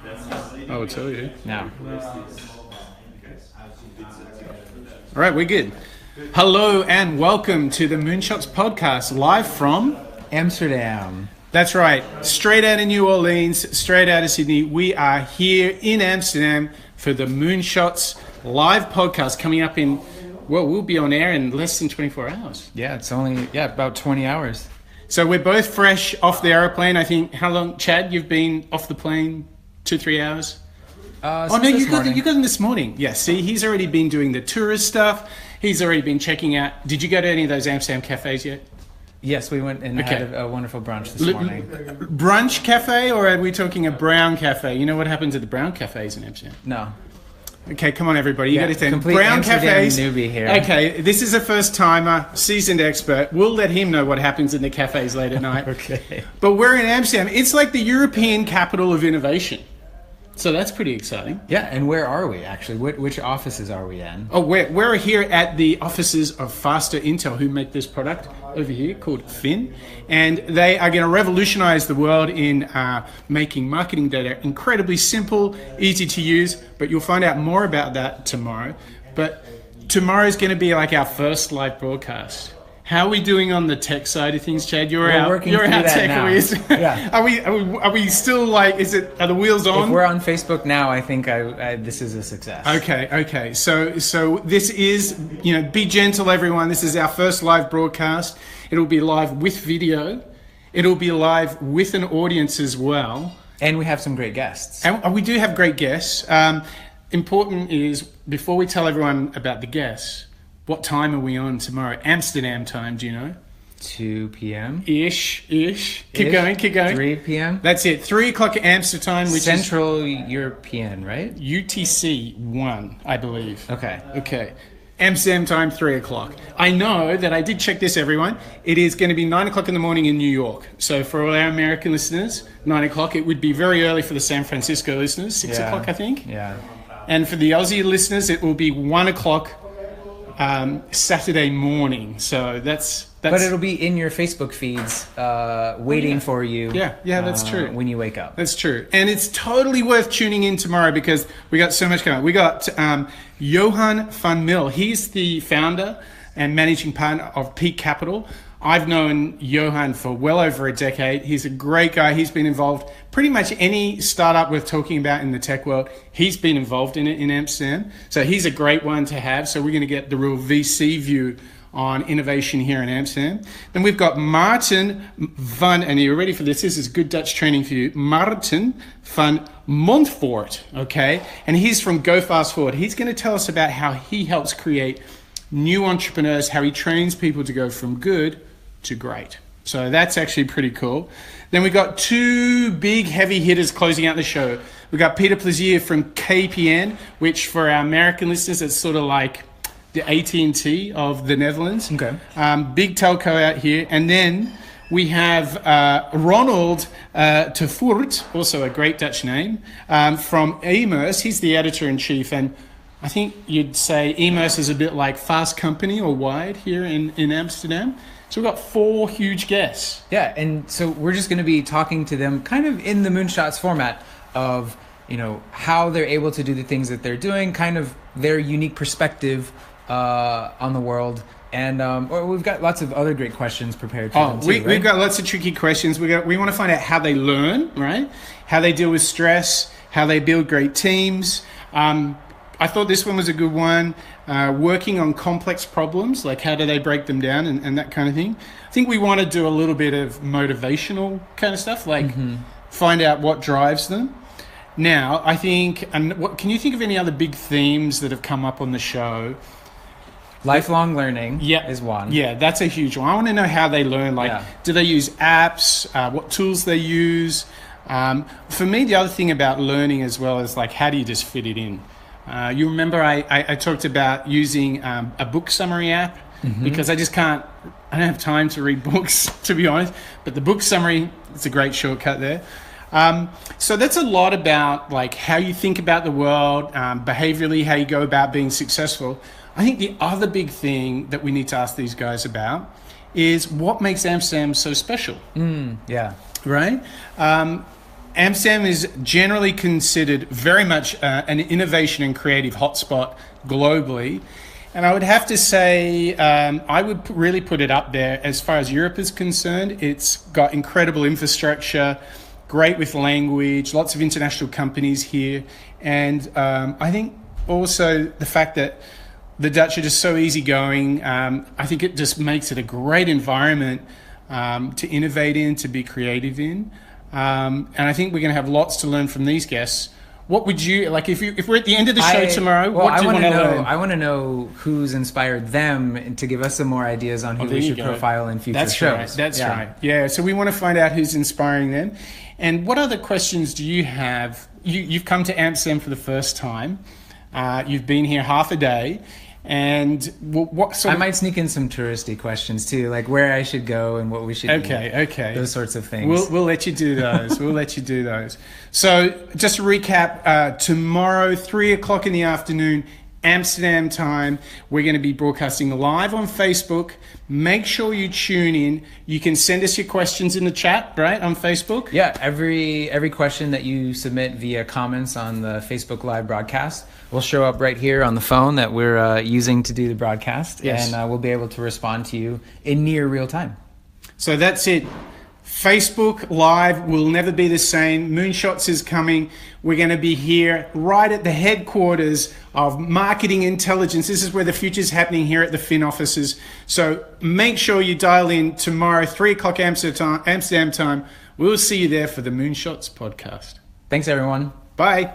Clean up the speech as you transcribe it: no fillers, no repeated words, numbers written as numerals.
I will tell you. Now. All right, we're good. Hello and welcome to the Moonshots Podcast, live from Amsterdam. That's right, straight out of New Orleans, straight out of Sydney. We are here in Amsterdam for the Moonshots live podcast coming up in, well, we'll be on air in less than 24 hours. Yeah, it's only, about 20 hours. So we're both fresh off the aeroplane. I think, how long, Chad, you've been off the plane? 2-3 hours? You got them this morning. Yeah, see, he's already been doing the tourist stuff. He's already been checking out. Did you go to any of those Amsterdam cafes yet? Yes, we went and had a wonderful brunch this morning. Brunch cafe, or are we talking a brown cafe? You know what happens at the brown cafes in Amsterdam? No. Okay, come on, everybody. You got to think. Complete Brown Amsterdam cafes. Newbie here. Okay, this is a first timer, seasoned expert. We'll let him know what happens in the cafes late at night. Okay. But we're in Amsterdam. It's like the European capital of innovation. So that's pretty exciting. Yeah, and where are we actually? Which offices are we in? Oh, we're here at the offices of Faster Intel, who make this product over here called Fin. And they are going to revolutionize the world in making marketing data incredibly simple, easy to use. But you'll find out more about that tomorrow. But tomorrow is going to be like our first live broadcast. How are we doing on the tech side of things, Chad? You're our tech whiz. Yeah. Are we still like? Are the wheels on? If we're on Facebook now, I think this is a success. Okay. So this is, be gentle, everyone. This is our first live broadcast. It'll be live with video. It'll be live with an audience as well. And we have some great guests. And we do have great guests. Important is, before we tell everyone about the guests, what time are we on tomorrow? Amsterdam time, do you know? 2 p.m. Ish. Keep going. 3 p.m. That's it. 3 o'clock Amsterdam time, which Central European, right? UTC 1, I believe. Okay. Amsterdam time, 3 o'clock. I know that I did check this, everyone. It is going to be 9 o'clock in the morning in New York. So for all our American listeners, 9 o'clock. It would be very early for the San Francisco listeners, 6 o'clock, I think. Yeah. And for the Aussie listeners, it will be 1 o'clock Saturday morning. So that's. But it'll be in your Facebook feeds, waiting for you. Yeah, that's true. When you wake up. That's true. And it's totally worth tuning in tomorrow because we got so much going on. We got Johan van Mil. He's the founder and managing partner of Peak Capital. I've known Johan for well over a decade. He's a great guy. He's been involved pretty much any startup we're talking about in the tech world. He's been involved in it in Amsterdam. So he's a great one to have. So we're going to get the real VC view on innovation here in Amsterdam. Then we've got Maarten van, and you're ready for this. This is good Dutch training for you. Maarten van Montfoort, okay? And he's from GoFastForward. He's going to tell us about how he helps create new entrepreneurs, how he trains people to go from good to great. So that's actually pretty cool. Then we got two big heavy hitters closing out the show. We got Pieter Plaisier from KPN, which for our American listeners, it's sort of like the AT&T of the Netherlands. Okay. Big telco out here. And then we have Ronald Voert, also a great Dutch name, from EMERCE. He's the editor-in-chief. And I think you'd say EMERCE is a bit like Fast Company or Wired here in Amsterdam. So we've got 4 huge guests. Yeah, and so we're just going to be talking to them kind of in the Moonshots format of, how they're able to do the things that they're doing, kind of their unique perspective on the world. And we've got lots of other great questions prepared for them too, right? We've got lots of tricky questions. We want to find out how they learn, right? How they deal with stress, how they build great teams. I thought this one was a good one. Working on complex problems, like how do they break them down and that kind of thing. I think we want to do a little bit of motivational kind of stuff, like find out what drives them. Now, I think, can you think of any other big themes that have come up on the show? Lifelong learning is one. Yeah, that's a huge one. I want to know how they learn. Do they use apps? What tools they use? For me, the other thing about learning as well is how do you just fit it in? You remember I talked about using a book summary app because I don't have time to read books, to be honest. But the book summary, it's a great shortcut there. So that's a lot about how you think about the world, behaviorally, how you go about being successful. I think the other big thing that we need to ask these guys about is what makes Amsterdam so special. Yeah. Right? Amsterdam is generally considered very much an innovation and creative hotspot globally. And I would have to say, I would really put it up there as far as Europe is concerned. It's got incredible infrastructure, great with language, lots of international companies here. And I think also the fact that the Dutch are just so easygoing, I think it just makes it a great environment to innovate in, to be creative in. And I think we're going to have lots to learn from these guests. What would you like if we're at the end of the show tomorrow? What do you want to learn? I want to know who's inspired them and to give us some more ideas on who we should profile in future shows. That's right. Yeah. So we want to find out who's inspiring them. And what other questions do you have? You've come to Amsterdam for the first time. You've been here half a day. And what sort I might sneak in some touristy questions too, like where I should go and what we should do. Okay. Those sorts of things. We'll let you do those. So just to recap, tomorrow, 3:00 in the afternoon, Amsterdam time, we're going to be broadcasting live on Facebook. Make sure you tune in. You can send us your questions in the chat, right, on Facebook? Yeah, every question that you submit via comments on the Facebook live broadcast will show up right here on the phone that we're using to do the broadcast. Yes. And we'll be able to respond to you in near real time. So that's it. Facebook Live will never be the same. Moonshots is coming. We're going to be here right at the headquarters of marketing intelligence. This is where the future is happening here at the Fin offices. So make sure you dial in tomorrow, 3:00 Amsterdam time. We'll see you there for the Moonshots podcast. Thanks, everyone. Bye.